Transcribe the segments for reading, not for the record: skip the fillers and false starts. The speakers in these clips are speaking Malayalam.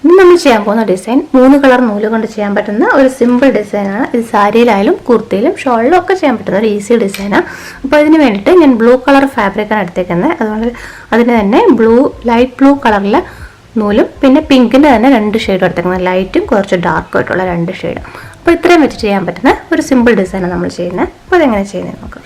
ഇനി നമ്മൾ ചെയ്യാൻ പോകുന്ന ഡിസൈൻ 3 കളർ നൂല് കൊണ്ട് ചെയ്യാൻ പറ്റുന്ന ഒരു സിമ്പിൾ ഡിസൈനാണ്. ഇത് സാരിയിലായാലും കുർത്തിയിലും ഷോളിലും ഒക്കെ ചെയ്യാൻ പറ്റുന്ന ഒരു ഈസി ഡിസൈനാണ്. അപ്പോൾ ഇതിന് വേണ്ടിയിട്ട് ഞാൻ ബ്ലൂ കളർ ഫാബ്രിക്കാണ് എടുത്തേക്കുന്നത്. അതുകൊണ്ട് അതിന് തന്നെ ലൈറ്റ് ബ്ലൂ കളറിലെ നൂലും പിന്നെ പിങ്കിൻ്റെ തന്നെ 2 ഷെയ്ഡും എടുത്തേക്കുന്നത്, ലൈറ്റും കുറച്ച് ഡാർക്കും ആയിട്ടുള്ള 2 ഷെയ്ഡും. അപ്പോൾ ഇത്രയും വെച്ച് ചെയ്യാൻ പറ്റുന്ന ഒരു സിമ്പിൾ ഡിസൈനാണ് നമ്മൾ ചെയ്യുന്നത്. അപ്പോൾ അതെങ്ങനെ ചെയ്യുന്നത് നോക്കാം.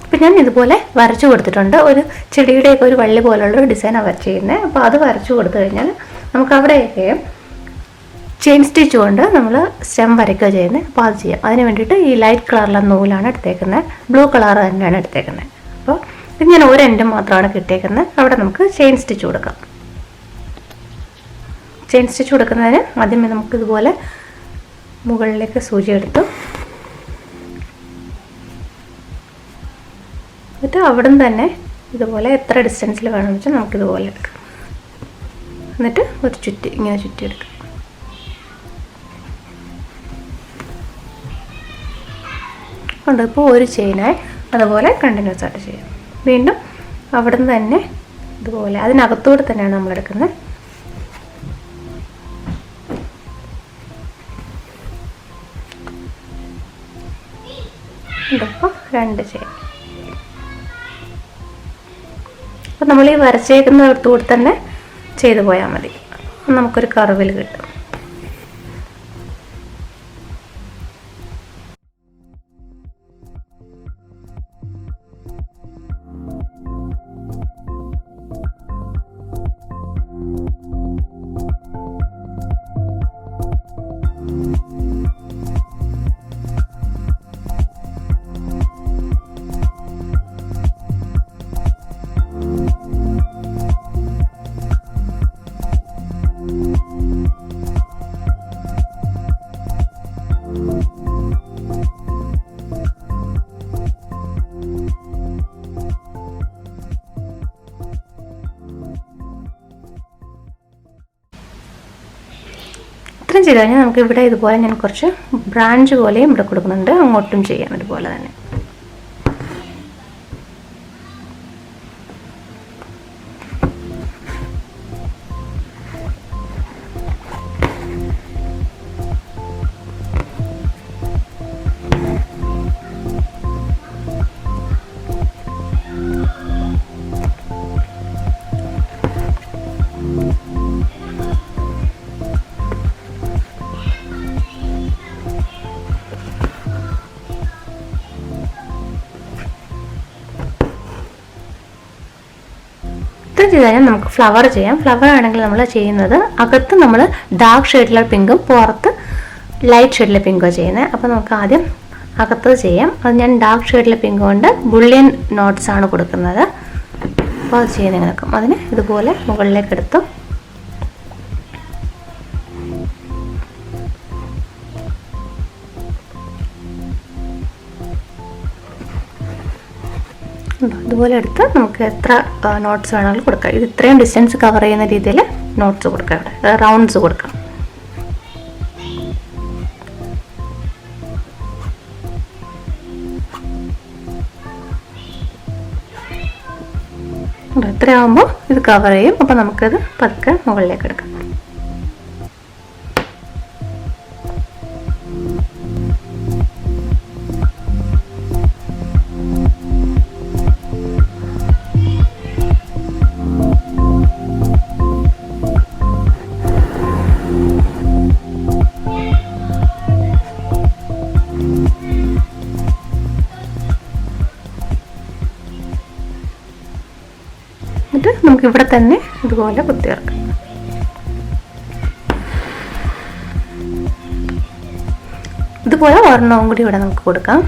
അപ്പം ഞാൻ ഇതുപോലെ വരച്ചു കൊടുത്തിട്ടുണ്ട്. ഒരു ചെടിയുടെയൊക്കെ ഒരു വള്ളി പോലുള്ള ഒരു ഡിസൈനാണ് വരച്ച് ചെയ്യുന്നത്. അപ്പോൾ അത് വരച്ചു കൊടുത്തു കഴിഞ്ഞാൽ നമുക്ക് അവിടെയൊക്കെ ചെയിൻ സ്റ്റിച്ച് കൊണ്ട് നമ്മൾ സ്റ്റെം വരയ്ക്കുക ചെയ്യുന്നത്. അപ്പോൾ അത് ചെയ്യാം. അതിന് വേണ്ടിയിട്ട് ഈ ലൈറ്റ് കളറിലെ നൂലാണ് എടുത്തേക്കുന്നത്, ബ്ലൂ കളർ തന്നെയാണ് എടുത്തേക്കുന്നത്. അപ്പോൾ ഇത് ഞാൻ ഒരു എൻഡും മാത്രമാണ് കിട്ടിയേക്കുന്നത്. അവിടെ നമുക്ക് ചെയിൻ സ്റ്റിച്ച് കൊടുക്കാം. ചെയിൻ സ്റ്റിച്ച് കൊടുക്കുന്നതിന് ആദ്യമേ നമുക്ക് ഇതുപോലെ മുകളിലേക്ക് സൂചി എടുത്തു എന്നിട്ട് അവിടെ നിന്ന് തന്നെ ഇതുപോലെ എത്ര ഡിസ്റ്റൻസിൽ വേണമെന്ന് വെച്ചാൽ നമുക്കിതുപോലെ എടുക്കാം. എന്നിട്ട് ഒരു ഇങ്ങനെ ചുറ്റിയെടുക്കാം. ഉണ്ട്. ഇപ്പോൾ ഒരു ചെയിനായി അതുപോലെ കണ്ടിന്യൂസ് ആയിട്ട് ചെയ്യാം. വീണ്ടും അവിടെ നിന്ന് തന്നെ ഇതുപോലെ അതിനകത്തോടെ തന്നെയാണ് നമ്മൾ എടുക്കുന്നത്. ഇപ്പോൾ 2 ചെയിൻ. അപ്പോൾ നമ്മൾ ഈ വരച്ചേക്കുന്നിടത്തുകൂടി തന്നെ ചെയ്തു പോയാൽ മതി. നമുക്കൊരു കർവിൽ കിട്ടും. ഇത്രയും ചെയ്ത് കഴിഞ്ഞാൽ നമുക്ക് ഇവിടെ ഇതുപോലെ ഞാൻ കുറച്ച് ബ്രാഞ്ച് പോലെയും ഇവിടെ കൊടുക്കുന്നുണ്ട്. അങ്ങോട്ടും ചെയ്യാം ഇതുപോലെ തന്നെ. ചെയ്ത് കഴിഞ്ഞാൽ നമുക്ക് ഫ്ലവർ ചെയ്യാം. ഫ്ലവർ ആണെങ്കിൽ നമ്മൾ ചെയ്യുന്നത് അകത്ത് നമ്മൾ ഡാർക്ക് ഷെയ്ഡിലെ പിങ്കും പുറത്ത് ലൈറ്റ് ഷെയ്ഡിലെ പിങ്കും ചെയ്യുന്നത്. അപ്പോൾ നമുക്ക് ആദ്യം അകത്തത് ചെയ്യാം. അത് ഞാൻ ഡാർക്ക് ഷെയ്ഡിലെ പിങ്ക് കൊണ്ട് ബുള്ളിയൻ നോട്ട്സ് ആണ് കൊടുക്കുന്നത്. അപ്പോൾ അത് ചെയ്യുന്ന നിൽക്കും. അതിന് ഇതുപോലെ മുകളിലേക്ക് എടുത്തു ഇതുപോലെ എടുത്ത് നമുക്ക് എത്ര നോട്ട്സ് വേണമെങ്കിലും കൊടുക്കാം. ഇത് ഇത്രയും ഡിസ്റ്റൻസ് കവർ ചെയ്യുന്ന രീതിയിൽ നോട്ട്സ് കൊടുക്കാം. ഇവിടെ റൗണ്ട്സ് കൊടുക്കാം. ഇത്രയാകുമ്പോൾ ഇത് കവർ ചെയ്യും. അപ്പോൾ നമുക്കത് പതുക്കെ മുകളിലേക്ക് എടുക്കാം. എന്നിട്ട് നമുക്ക് ഇവിടെ തന്നെ ഇതുപോലെ കുത്തിയിറക്കാം. ഇതുപോലെ ഒരെണ്ണവും കൂടി ഇവിടെ നമുക്ക് കൊടുക്കാം.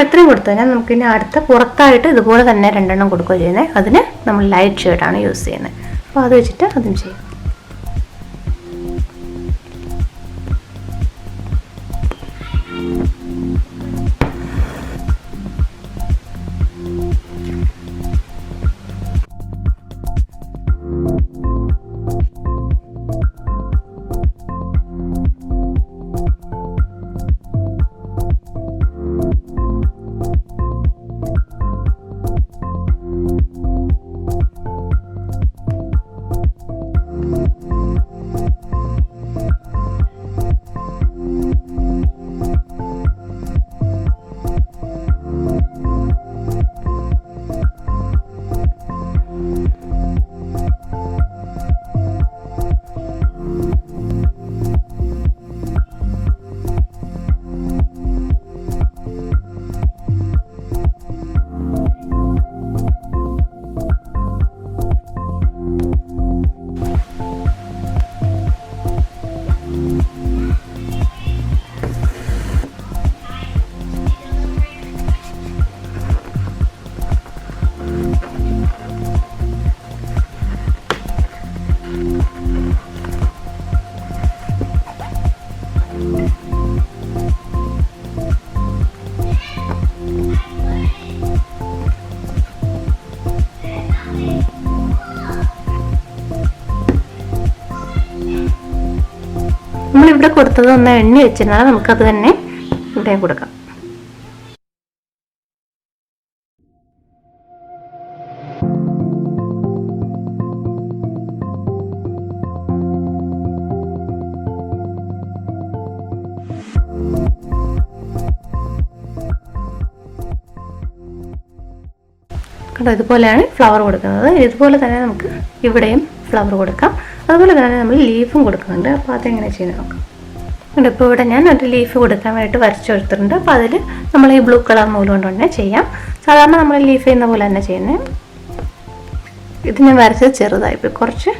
എത്രയും കൊടുത്തു കഴിഞ്ഞാൽ നമുക്കിനി അടുത്ത പുറത്തായിട്ട് ഇതുപോലെ തന്നെ 2 എണ്ണം കൊടുക്കുക ചെയ്യുന്നത്. അതിന് നമ്മൾ ലൈറ്റ് ഷെയ്ഡാണ് യൂസ് ചെയ്യുന്നത്. അപ്പോൾ അത് വെച്ചിട്ട് അതും ചെയ്യും. നമ്മളിവിടെ കൊടുത്തത് ഒന്ന് എണ്ണി വെച്ചിരുന്നാൽ നമുക്കത് തന്നെ ഇവിടെയും കൊടുക്കാം. കണ്ടോ, ഇതുപോലെയാണ് ഫ്ലവർ കൊടുക്കുന്നത്. ഇതുപോലെ തന്നെ നമുക്ക് ഇവിടെയും ഫ്ലവർ കൊടുക്കാം. അതുപോലെ തന്നെ നമ്മൾ ലീഫും കൊടുക്കുന്നുണ്ട്. അപ്പോൾ അതെങ്ങനെ ചെയ്യുന്നത് നോക്കാം. കണ്ടോ, ഇപ്പോൾ ഇവിടെ ഞാൻ ഒരു ലീഫ് കൊടുക്കാൻ വേണ്ടിയിട്ട് വരച്ചെടുത്തിട്ടുണ്ട്. അപ്പോൾ അതിൽ നമ്മൾ ഈ ബ്ലൂ കളർ നൂല് കൊണ്ട് തന്നെ ചെയ്യാം. സാധാരണ നമ്മൾ ലീഫ് ചെയ്യുന്ന പോലെ തന്നെ ചെയ്യുന്നത്. ഇത് ഞാൻ വരച്ചത് ചെറുതായിപ്പോൾ കുറച്ച്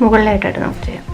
മുകളിലായിട്ടായിട്ട് നമുക്ക് ചെയ്യാം.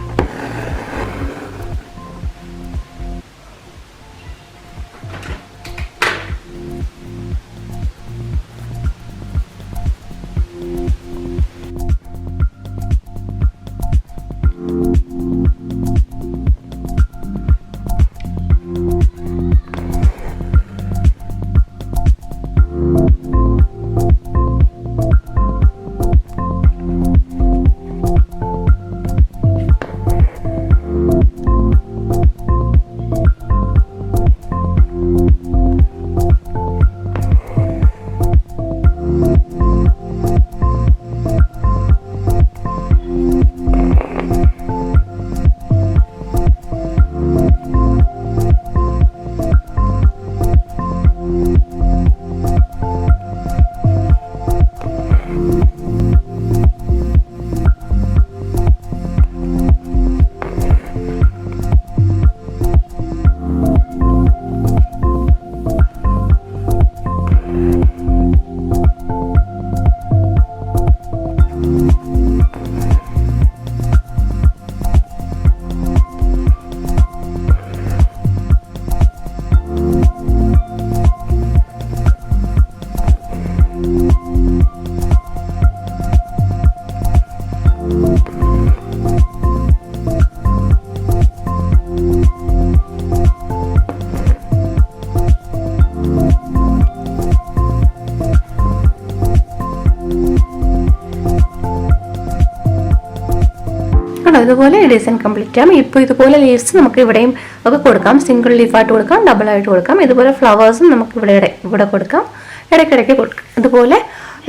ഇതുപോലെ ഡിസൈൻ കംപ്ലീറ്റ് ചെയ്യാം. ഇപ്പോൾ ഇതുപോലെ ലീവ്സ് നമുക്ക് ഇവിടെയും ഒക്കെ കൊടുക്കാം. സിംഗിൾ ലീഫായിട്ട് കൊടുക്കാം, ഡബിൾ ആയിട്ട് കൊടുക്കാം. ഇതുപോലെ ഫ്ലവേഴ്സും നമുക്ക് ഇവിടെ കൊടുക്കാം, ഇടയ്ക്കിടയ്ക്ക് കൊടുക്കാം. ഇതുപോലെ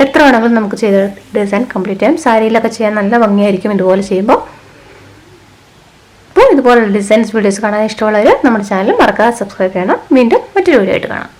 എത്ര വേണമെങ്കിലും നമുക്ക് ചെയ്ത് ഡിസൈൻ കംപ്ലീറ്റ് ചെയ്യാം. സാരിയിലൊക്കെ ചെയ്യാൻ നല്ല ഭംഗിയായിരിക്കും ഇതുപോലെ ചെയ്യുമ്പോൾ. അപ്പോൾ ഇതുപോലെ ഡിസൈൻസ് വീഡിയോസ് കാണാൻ ഇഷ്ടമുള്ളവർ നമ്മുടെ ചാനൽ മറക്കാതെ സബ്സ്ക്രൈബ് ചെയ്യണം. വീണ്ടും മറ്റൊരു വീഡിയോ ആയിട്ട് കാണാം.